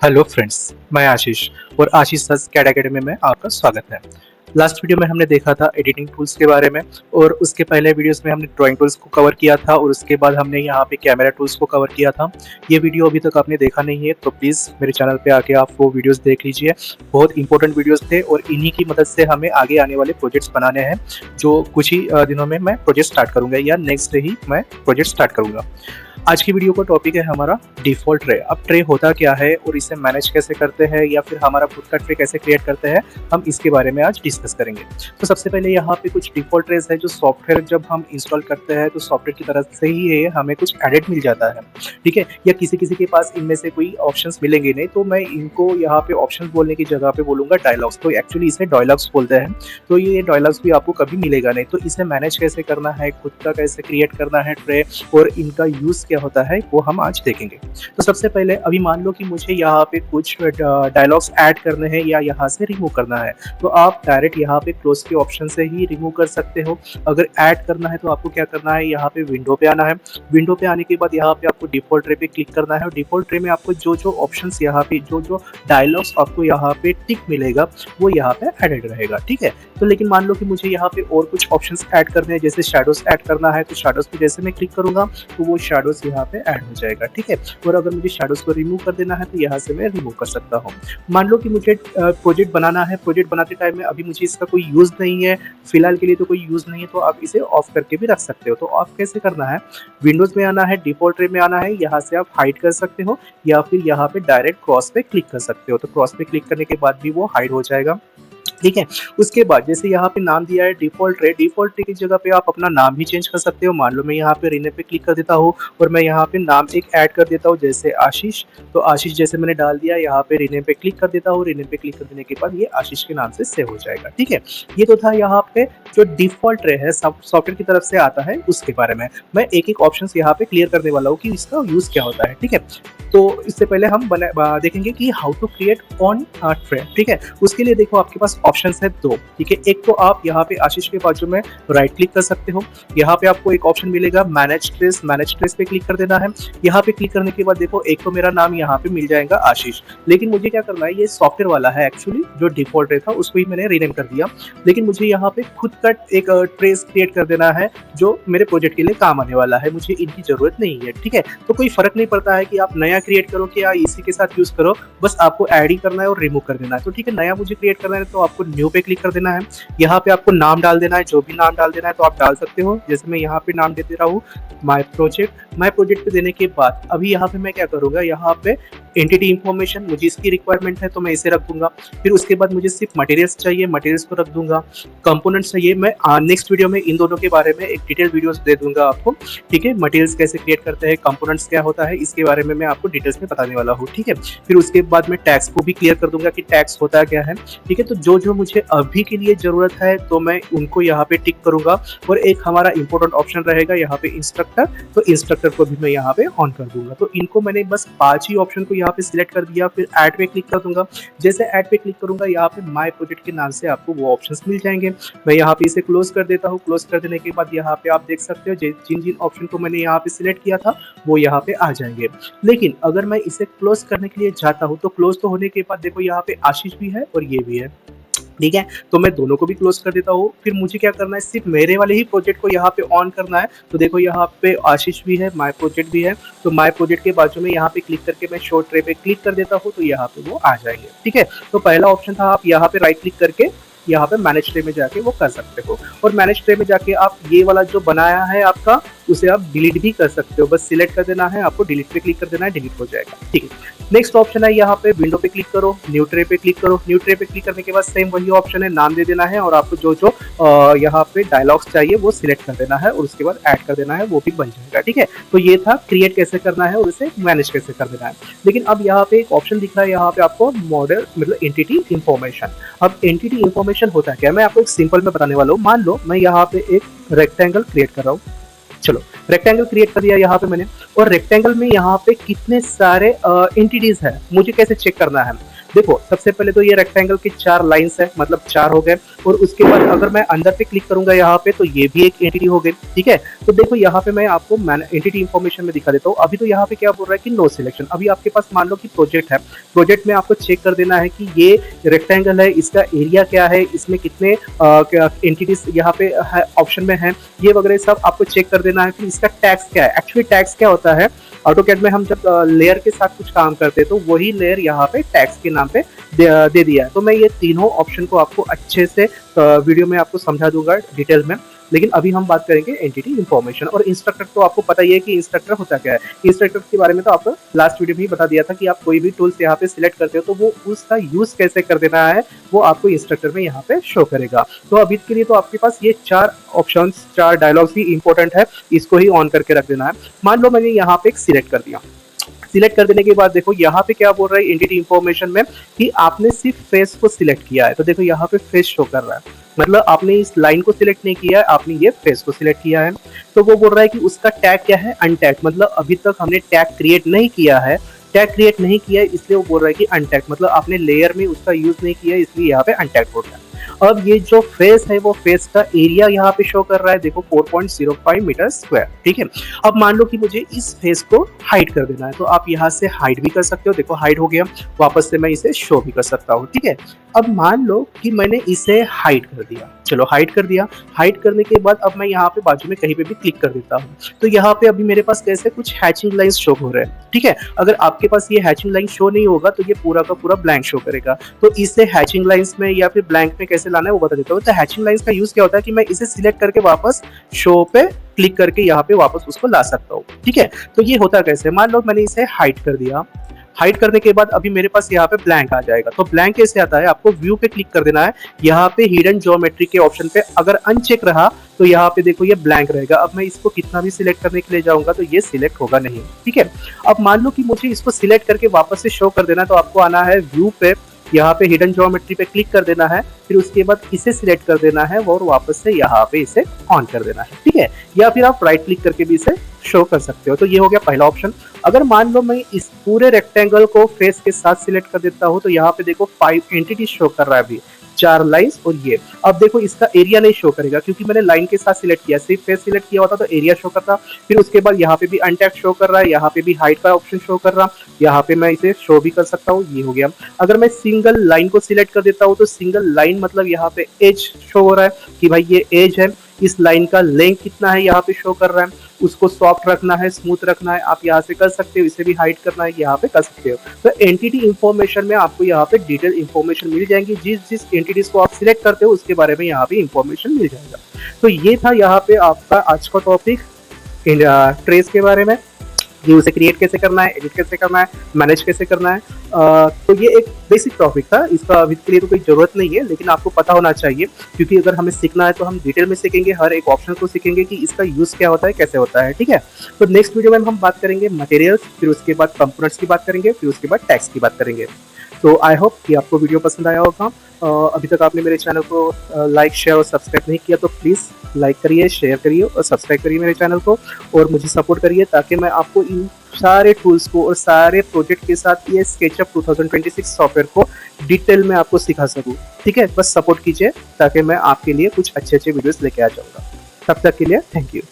Hello friends, मैं आशीष और आशीष सच CAD academy में आपका स्वागत है। लास्ट वीडियो में हमने देखा था एडिटिंग टूल्स के बारे में और उसके पहले वीडियोस में हमने ड्राइंग टूल्स को कवर किया था और उसके बाद हमने यहाँ पे कैमरा टूल्स को कवर किया था। ये वीडियो अभी तक आपने देखा नहीं है तो प्लीज़ मेरे चैनल पे आके आप वो वीडियोस देख लीजिए। बहुत इंपॉर्टेंट वीडियोस थे और इन्हीं की मदद से हमें आगे आने वाले प्रोजेक्ट्स बनाने हैं, जो कुछ ही दिनों में मैं प्रोजेक्ट स्टार्ट करूँगा या नेक्स्ट डे ही मैं प्रोजेक्ट स्टार्ट करूँगा। आज की वीडियो का टॉपिक है हमारा डिफ़ॉल्ट ट्रे। अब ट्रे होता क्या है और इसे मैनेज कैसे करते हैं या फिर हमारा खुद का ट्रे कैसे क्रिएट करते हैं, हम इसके बारे में आज डिस्कस करेंगे। तो सबसे पहले यहाँ पे कुछ डिफ़ॉल्ट ट्रेस है जो सॉफ्टवेयर जब हम इंस्टॉल करते हैं तो सॉफ्टवेयर की तरफ से ही ये हमें कुछ एडिट मिल जाता है, ठीक है। या किसी के पास इनमें से कोई ऑप्शंस मिलेंगे नहीं, तो मैं इनको यहाँ पे ऑप्शंस बोलने की जगह पे बोलूँगा डायलॉग्स। तो एक्चुअली इसे डायलॉग्स बोलते हैं। तो ये डायलॉग्स भी आपको कभी मिलेगा नहीं। तो इसे मैनेज कैसे करना है, खुद का कैसे क्रिएट करना है ट्रे और इनका यूज़ क्या होता है, वो हम आज देखेंगे। तो सबसे पहले अभी मान लो कि मुझे यहाँ पे कुछ डायलॉग्स ऐड करने हैं या यहाँ से रिमूव करना है, तो आप डायरेक्ट यहाँ पे क्लोज के ऑप्शन से ही रिमूव कर सकते हो। अगर ऐड करना है तो आपको क्या करना है, यहाँ पे विंडो पे आना है। विंडो पे आने के बाद यहाँ पे आपको डिफॉल्ट ट्रे पे क्लिक करना है और डिफॉल्ट ट्रे में आपको जो ऑप्शंस यहाँ पे जो डायलॉग्स आपको यहाँ पे टिक मिलेगा वो यहाँ पे एडेड रहेगा, ठीक है। तो लेकिन मान लो कि मुझे यहाँ पे और कुछ ऑप्शंस ऐड करने हैं, जैसे शैडोज ऐड करना है, तो शैडोज पे जैसे मैं क्लिक करूंगा तो वो शैडोज यहाँ पे ऐड हो जाएगा, ठीक है। और अगर मुझे शैडोज को रिमूव कर देना है तो यहाँ से मैं रिमूव कर सकता हूँ। मान लो कि मुझे प्रोजेक्ट बनाना है, प्रोजेक्ट बनाते टाइम में अभी मुझे इसका कोई यूज नहीं है, फिलहाल के लिए तो कोई यूज नहीं है, तो आप इसे ऑफ करके भी रख सकते हो। तो ऑफ कैसे करना है, विंडोज में आना है, डिफॉल्ट ट्रे में आना है, यहाँ से आप हाइड कर सकते हो या फिर यहाँ पे डायरेक्ट क्रॉस पे क्लिक कर सकते हो। तो क्रॉस पे क्लिक करने के बाद भी वो हाइड हो जाएगा, ठीक है। उसके बाद जैसे यहाँ पे नाम दिया है डिफॉल्ट ट्रे की जगह पे आप अपना नाम भी चेंज कर सकते हो। मान लो मैं यहाँ पे रीनेम पे क्लिक कर देता हूँ और मैं यहाँ पे नाम एक ऐड कर देता हूँ, जैसे आशीष। तो आशीष जैसे मैंने डाल दिया, यहाँ पे रीनेम पे क्लिक कर देता हूँ। रीनेम पे क्लिक कर देने के बाद ये आशीष के नाम से सेव हो जाएगा, ठीक है। ये तो था यहाँ पे जो डिफॉल्ट ट्रे है सॉफ्टवेयर की तरफ से आता है, उसके बारे में मैं एक ऑप्शन यहाँ पे क्लियर करने वाला हूँ कि इसका यूज क्या होता है, ठीक है। तो इससे पहले हम देखेंगे कि how to create an entry, ठीक है। उसके लिए देखो आपके पास ऑप्शंस है दो, ठीक है। एक तो आप यहाँ पे आशीष के बाजू में राइट क्लिक कर सकते हो। यहाँ पे आपको एक ऑप्शन मिलेगा मैनेज ट्रेस पे क्लिक कर देना है। यहाँ पे क्लिक करने के बाद देखो एक तो मेरा नाम यहाँ पे मिल जाएगा आशीष, लेकिन मुझे क्या करना है, ये सॉफ्टवेयर वाला है एक्चुअली, जो डिफॉल्ट ट्रे था उसको ही मैंने रीनेम कर दिया। लेकिन मुझे यहाँ पे खुद का एक ट्रेस क्रिएट कर देना है जो मेरे प्रोजेक्ट के लिए काम आने वाला है, मुझे इनकी जरूरत नहीं है, ठीक है। तो कोई फर्क नहीं पड़ता है कि आप नया क्रिएट करो कि या इसी के साथ यूज करो, बस आपको ऐड ही करना है और रिमूव कर देना है। तो ठीक है, नया मुझे क्रिएट करना है तो आपको न्यू पे क्लिक कर देना है। यहाँ पे आपको नाम डाल देना है, जो भी नाम डाल देना है तो आप डाल सकते हो। जैसे मैं यहाँ पे नाम दे दे रहा हूँ माय प्रोजेक्ट पे देने के बाद अभी यहाँ पे मैं क्या करूँगा, यहाँ पे एंटिटी इन्फॉर्मेशन मुझे इसकी रिक्वायरमेंट है तो मैं इसे रख दूंगा। फिर उसके बाद मुझे सिर्फ मटेरियल्स चाहिए, मटेरियल्स को रख दूंगा। कंपोनेंट्स चाहिए, मैं नेक्स्ट वीडियो में इन दोनों के बारे में एक डिटेल वीडियोस दे दूंगा आपको, ठीक है। मटेरियल्स कैसे क्रिएट करते हैं, कंपोनेंट्स क्या होता है, इसके बारे में मैं आपको डिटेल्स में बताने वाला हूँ, ठीक है। फिर उसके बाद मैं टैग्स को भी क्लियर कर दूंगा कि टैग्स होता क्या है, ठीक है। तो जो मुझे अभी के लिए जरूरत है तो मैं उनको यहाँ पे टिक करूंगा। और एक हमारा इंपॉर्टेंट ऑप्शन रहेगा यहाँ पे इंस्ट्रक्टर, तो इंस्ट्रक्टर को भी मैं यहाँ पे ऑन कर दूंगा। तो इनको मैंने बस 5 ही ऑप्शन को यहाँ पे सिलेक्ट कर दिया। फिर ऐड पे क्लिक कर दूंगा। जैसे ऐड पे क्लिक करूंगा यहाँ पे माय प्रोजेक्ट के नाम से आपको वो ऑप्शंस मिल जाएंगे। मैं यहाँ पे इसे क्लोज कर देता हूँ। क्लोज कर देने के बाद यहाँ पे आप देख सकते हो जिन ऑप्शन को मैंने यहाँ पे सिलेक्ट किया था वो यहाँ पे आ जाएंगे। लेकिन अगर मैं इसे क्लोज करने के लिए जाता हूँ तो क्लोज तो होने के बाद देखो यहाँ पे आशीष भी है और ये भी है, ठीक है। तो मैं दोनों को भी क्लोज कर देता हूँ। फिर मुझे क्या करना है, सिर्फ मेरे वाले ही प्रोजेक्ट को यहाँ पे ऑन करना है। तो देखो यहाँ पे आशीष भी है, माय प्रोजेक्ट भी है। तो माय प्रोजेक्ट के बाजू में यहाँ पे क्लिक करके मैं शो ट्रे पे क्लिक कर देता हूँ तो यहाँ पे वो आ जाएंगे, ठीक है। तो पहला ऑप्शन था, आप यहाँ पे राइट क्लिक करके यहाँ पे मैनेज ट्रे में जाके वो कर सकते हो। और मैनेज ट्रे में जाके आप ये वाला जो बनाया है आपका, उसे आप डिलीट भी कर सकते हो। बस सिलेक्ट कर देना है, आपको डिलीट पे क्लिक कर देना है, डिलीट हो जाएगा, ठीक है। नेक्स्ट ऑप्शन है यहाँ पे विंडो पे क्लिक करो, न्यू ट्रे पे क्लिक करो। न्यू ट्रे पे क्लिक करने के बाद सेम वही ऑप्शन है, नाम दे देना है और आपको जो यहाँ पे डायलॉग्स चाहिए वो सिलेक्ट कर देना है और उसके बाद ऐड कर देना है, वो भी बन जाएगा, ठीक है। तो ये था क्रिएट कैसे करना है और उसे मैनेज कैसे कर देना है। लेकिन अब यहाँ पे एक ऑप्शन दिख रहा है, यहाँ पे आपको मॉडल मतलब एंटिटी इन्फॉर्मेशन। अब एंटिटी इन्फॉर्मेशन होता है क्या, मैं आपको एक सिंपल में बताने वाला हूँ। मान लो मैं यहाँ पे एक रेक्टेंगल क्रिएट कर रहा हूँ, चलो रेक्टेंगल क्रिएट कर दिया यहाँ पे मैंने। और रेक्टेंगल में यहाँ पे कितने सारे एंटिटीज है मुझे कैसे चेक करना है, देखो सबसे पहले तो ये रेक्टेंगल के 4 लाइंस है, मतलब 4 हो गए। और उसके बाद अगर मैं अंदर पे क्लिक करूंगा यहाँ पे तो ये भी एक एंटिटी हो गई, ठीक है। तो देखो यहाँ पे मैं आपको एंटिटी इंफॉर्मेशन में दिखा देता हूँ। अभी तो यहाँ पे क्या बोल रहा है कि नो सिलेक्शन। अभी आपके पास मान लो कि प्रोजेक्ट है, प्रोजेक्ट में आपको चेक कर देना है कि ये रेक्टेंगल है, इसका एरिया क्या है, इसमें कितने एंटिटीज यहाँ पे ऑप्शन में है, ये वगैरह सब आपको चेक कर देना है। फिर इसका टैक्स क्या है, एक्चुअली टैक्स क्या होता है, ऑटोकैड में हम जब लेयर के साथ कुछ काम करते हैं तो वही लेयर यहाँ पे टैक्स के नाम पे दे दिया है। तो मैं ये तीनों ऑप्शन को आपको अच्छे से वीडियो में आपको समझा दूंगा डिटेल में। लेकिन अभी हम बात करेंगे एंटिटी इंफॉर्मेशन और इंस्ट्रक्टर। तो आपको पता ही है कि इंस्ट्रक्टर होता क्या है। इंस्ट्रक्टर के बारे में तो आपको लास्ट वीडियो में ही बता दिया था कि आप कोई भी टूल्स यहाँ पे सिलेक्ट करते हो तो वो उसका यूज कैसे कर देना है वो आपको इंस्ट्रक्टर में यहाँ पे शो करेगा। तो अभी के लिए तो आपके पास ये 4 ऑप्शन, 4 डायलॉग्स ही इंपॉर्टेंट है, इसको ही ऑन करके रख देना है। मान लो मैंने यहाँ पे एक सिलेक्ट कर दिया, सिलेक्ट कर देने के बाद देखो यहाँ पे क्या बोल रहा है एंटिटी इंफॉर्मेशन में कि आपने सिर्फ फेस को सिलेक्ट किया है। तो देखो यहाँ पे फेस शो कर रहा है, मतलब आपने इस लाइन को सिलेक्ट नहीं किया है, आपने ये फेस को सिलेक्ट किया है। तो वो बोल रहा है कि उसका टैग क्या है, अनटैग, मतलब अभी तक हमने टैग क्रिएट नहीं किया है, टैग क्रिएट नहीं किया है, इसलिए वो बोल रहा है कि अनटैग, मतलब आपने लेयर में उसका यूज नहीं किया है, इसलिए यहाँ पे अनटैग बोल रहा है। अब ये जो फेस है वो फेस का एरिया यहाँ पे शो कर रहा है, देखो 4.05 मीटर स्क्वायर, ठीक है। अब मान लो कि मुझे इस फेस को हाइड कर देना है, तो आप यहाँ से हाइड भी कर सकते हो, देखो हाइड हो गया, वापस से मैं इसे शो भी कर सकता हूँ, ठीक है। अब मान लो कि मैंने इसे हाइड कर दिया, चलो हाइड कर दिया। हाइड करने के बाद अब मैं यहाँ पे बाजू में कहीं पे भी क्लिक कर देता हूँ, तो यहाँ पे अभी मेरे पास कैसे कुछ हैचिंग लाइंस शो हो रहे हैं, ठीक है। अगर आपके पास ये हैचिंग लाइन शो नहीं होगा तो ये पूरा का पूरा ब्लैंक शो करेगा। तो इसे हैचिंग लाइंस में या फिर ब्लैंक में कैसे लाना है वो बता देता हूँ। तो हैचिंग लाइंस का यूज क्या होता है कि मैं इसे सिलेक्ट करके वापस शो पे क्लिक करके यहाँ पे वापस उसको ला सकता हूँ, ठीक है। तो ये होता कैसे, मान लो मैंने इसे हाइड कर दिया, हाइड करने के बाद अभी मेरे पास यहाँ पे ब्लैंक आ जाएगा। तो ब्लैंक कैसे आता है, आपको व्यू पे क्लिक कर देना है, यहाँ पे हिडन ज्योमेट्री के ऑप्शन पे अगर अनचेक रहा तो यहाँ पे देखो ये ब्लैंक रहेगा। अब मैं इसको कितना भी सिलेक्ट करने के लिए जाऊंगा तो ये सिलेक्ट होगा नहीं, ठीक है। अब मान लो कि मुझे इसको सिलेक्ट करके वापस से शो कर देना, तो आपको आना है व्यू पे, यहाँ पे हिडन ज्योमेट्री पे क्लिक कर देना है, फिर उसके बाद इसे सिलेक्ट कर देना है और वापस से यहाँ पे इसे ऑन कर देना है, ठीक है। या फिर आप राइट क्लिक करके भी इसे शो कर सकते हो। तो ये हो गया पहला ऑप्शन। अगर मान लो मैं इस पूरे रेक्टेंगल को फेस के साथ सिलेक्ट कर देता हूँ तो यहाँ पे देखो 5 एंटिटी शो कर रहा है अभी, 4 लाइंस और ये। अब देखो इसका एरिया नहीं शो करेगा क्योंकि मैंने लाइन के साथ सिलेक्ट किया, सिर्फ फेस सिलेक्ट किया होता तो एरिया शो करता। फिर उसके बाद यहाँ पे भी अनटैग शो कर रहा है, यहाँ पे भी हाइट का ऑप्शन शो कर रहा, यहाँ पे मैं इसे शो भी कर सकता हूँ, ये हो गया। अगर मैं सिंगल लाइन को सिलेक्ट कर देता हूँ तो सिंगल लाइन मतलब यहाँ पे एज शो हो रहा है कि भाई ये एज है, इस लाइन का लेंथ कितना है यहाँ पे शो कर रहा है। उसको सॉफ्ट रखना है, स्मूथ रखना है, आप यहाँ से कर सकते हो, इसे भी हाइड करना है यहाँ पे कर सकते हो। तो एंटिटी इंफॉर्मेशन में आपको यहाँ पे डिटेल इंफॉर्मेशन मिल जाएंगी, जिस जिस एंटिटीज को आप सिलेक्ट करते हो उसके बारे में यहाँ पे इंफॉर्मेशन मिल जाएगा। तो ये था यहाँ पे आपका आज का टॉपिक ट्रेस के बारे में, कि उसे क्रिएट कैसे करना है, एडिट कैसे करना है, मैनेज कैसे करना है। तो ये एक बेसिक टॉपिक था, इसका अभी के लिए तो कोई ज़रूरत नहीं है, लेकिन आपको पता होना चाहिए क्योंकि अगर हमें सीखना है तो हम डिटेल में सीखेंगे, हर एक ऑप्शन को सीखेंगे कि इसका यूज़ क्या होता है, कैसे होता है, ठीक है। तो नेक्स्ट वीडियो में हम बात करेंगे मटेरियल्स, फिर उसके बाद कंपोनेंट्स की बात करेंगे, फिर उसके बाद टैक्स की बात करेंगे। तो आई होप कि आपको वीडियो पसंद आया होगा। अभी तक आपने मेरे चैनल को लाइक, शेयर और सब्सक्राइब नहीं किया तो प्लीज़ लाइक करिए, शेयर करिए और सब्सक्राइब करिए मेरे चैनल को, और मुझे सपोर्ट करिए ताकि मैं आपको इन सारे टूल्स को और सारे प्रोजेक्ट के साथ ये स्केचअप 2026 सॉफ्टवेयर को डिटेल में आपको सिखा सकूं, ठीक है। बस सपोर्ट कीजिए ताकि मैं आपके लिए कुछ अच्छे अच्छे वीडियोस लेके आ जाऊंगा। तब तक के लिए थैंक यू।